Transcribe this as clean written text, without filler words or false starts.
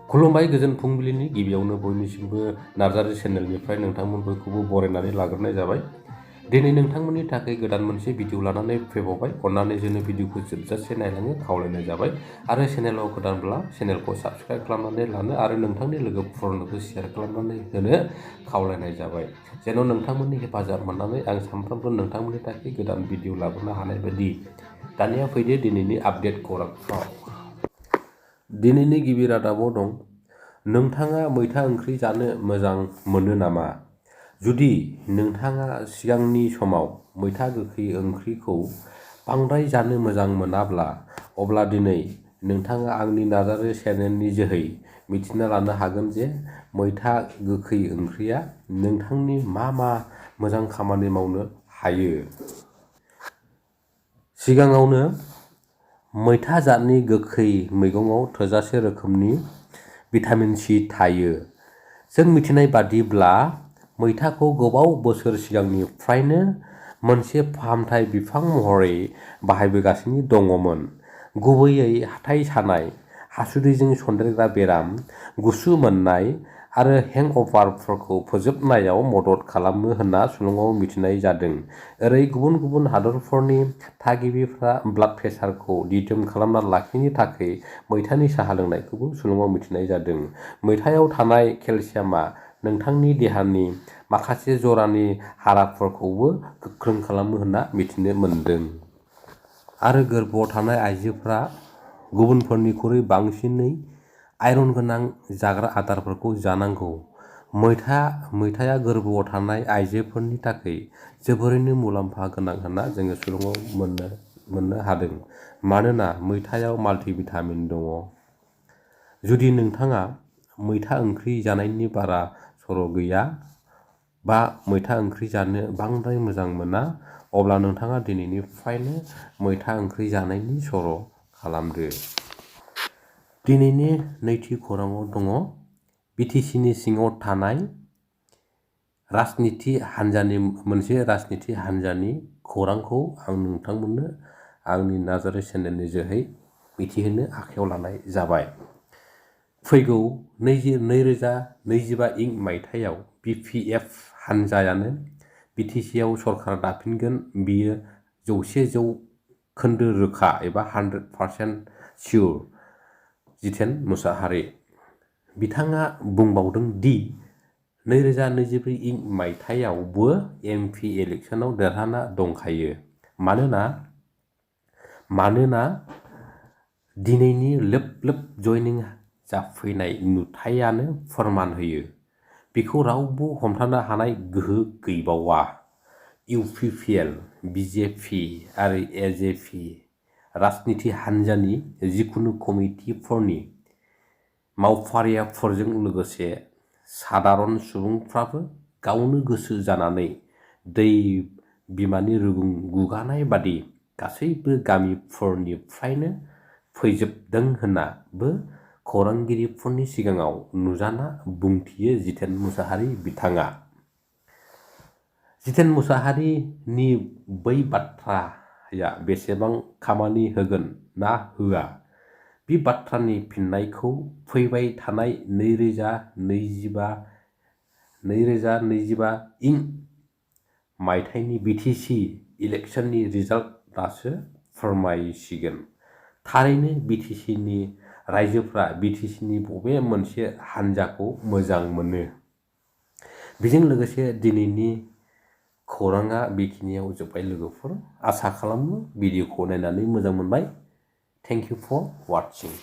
खुलुमबाय गोजोन फुंबिलिनि गिबियावनो बयनिसिमबो नार्जारी चेनेलनिफ्राय नोंथांमोन बयखौबो बरायनानै लाग्रोनाय जाबाय। दिनै नोंथांमोननि थाखाय गोदान मोनसे भिडिअ लानानै फैबावबाय। अन्नानै जोंनि भिडिअखौ जोबजासे नायलाङो खावलायनाय जाबाय आरो चेनेलाव गोदानब्ला चेनेलखौ साबस्क्राइब खालामनानै लानो आरो नोंथांनि लोगोफोरनोबो शेयार खालामनानै होनो खावलायनाय जाबाय। जेन' नोंथांमोननि हेफाजाब मोननानै आं सानफ्रोमबो नोंथांमोननि थाखाय गोदान भिडिअ लाबोनो हानाय बायदि। दानिया फैदो दिनैनि आपडेट खौरांफ्राव। दिनैनि गिबि रादाबाव दं, नोंथाङा मैथा ओंख्रि जानो मोजां मोनो नामा? जुदि नोंथाङा सिगांनि समाव मैथा गोखै ओंख्रिखौ बांद्राय जानो मोजां मोनाब्ला, अब्ला दिनै नोंथाङा आंनि नार्जारी चेनेलनि जोहै मिथिना लानो हागोन जे मैथा गोखै ओंख्रिया नोंथांनि मा मोजां खामानि मावनो हायो। सिगाङावनो, मैथा जातनि गोखै मैगङाव थोजासे रोखोमनि भिटामिन सि थायो। जों मिथिनाय बादिब्ला, मैथाखौ गोबाव बोसोर सिगांनिफ्रायनो मोनसे फाहामथाय बिफां महरै बाहायबोगासिनो दङमोन, गुबैयै हाथाइ सानाय, हासुदैजों सन्देरग्रा बेराम, गुसु मोननाय आरो हेंगअभारफोरखौ फोजोबनायाव मदद खालामो होनना सुलुङाव मिथिनाय जादों। ओरै गुबुन गुबुन हादोरफोरनि थागिबिफ्रा ब्लाड प्रेसारखौ दिदोम खालामना लाखिनो थाखाय मैथानि साहा लोंनायखौबो सुलुङाव मिथिनाय जादों। मैथायाव थानाय केलसियामा नोंथांनि देहानि माखासे जरानि हाराफोरखौबो गोख्रों खालामो होनना मिथिनो मोन्दों। आरो गोर्बोआव थानाय आइजोफोरा गुबुनफोरनिख्रुइ बांसिनै आयरन गोनां जाग्रा आदारफोरखौ जानांगौ। मैथाया गोर्बोआव थानाय आइजोफोरनि थाखाय जोबोरैनो मुलाम्फा गोनां होनना जोङो सुलुङाव मोननो हादों, मानोना मैथायाव माल्टिभिटामिन दङ। जुदि नोंथाङा मैथा ओंख्रि जानायनि बारा सर' गैया बा मैथा ओंख्रि जानो बांद्राय मोजां मोना, अब्ला नोंथाङा दिनैनिफ्रायनो मैथा ओंख्रि जानायनि सर' खालामदो। दिनैनि नैथि खौराङाव दङ, बिटिसिनि सिङाव थानाय मोनसे राजनिति हान्जानि खौरांखौ आं नोंथांमोननो आंनि नार्जारी चेनेलनि जोहै मिथिहोनो आखायाव लानाय जाबाय। फैगौ 2025 मायथाइयाव बिपिएफ हान्जायानो बिटिसिआव सरकार दाफिनगोन बेयो 100% रोखा एबा 100% सियर। जितेन मुसाहारि बिथाङा बुंबावदों दि 2024 मायथाइयावबो एमपि इलेक्सनाव देरहाना दंखायो, मानोना दिनैनि लोब लोब जइनिं जाफैनाय नुथायानो फोरमान होयो, बिखौ रावबो हमथानो हानाय गोहो गैबावा। इउपिपिएल, बिजेपि आरो एजेपि राजनिति हान्जानि जिखुनु कमिटिफोरनि मावफारियाफोरजों लोगोसे सादारन सुबुंफ्राबो गावनो गोसो जानानै दै बिमानि रुगुं गुगानाय बादि गासैबो गामिफोरनिफ्रायनो फैजोबदों होननाबो खौरांगिरिफोरनि सिगाङाव नुजाना बुंथियो जितेन मुसाहारि बिथाङा। जितेन मुसाहारिनि बै बाथ्राया बेसेबां खामानि होगोन ना होआ, बे बाथ्रानि फिननायखौ फैबाय थानाय 2025 मायथाइनि बिटिसि इलेक्सननि रिजाल्टआसो फोरमायसिगोन। थारैनो बिटिसिनि रायजोफ्रा बिटिसिनि बबे मोनसे हान्जाखौ मोजां मोनो? बेजों लोगोसे दिनैनि खौराङा बेखिनियाव जोब्बाय लोगोफोर। आसा खालामो भिडिअखौ नायनानै मोजां मोनबाय। Thank you for वाचिं।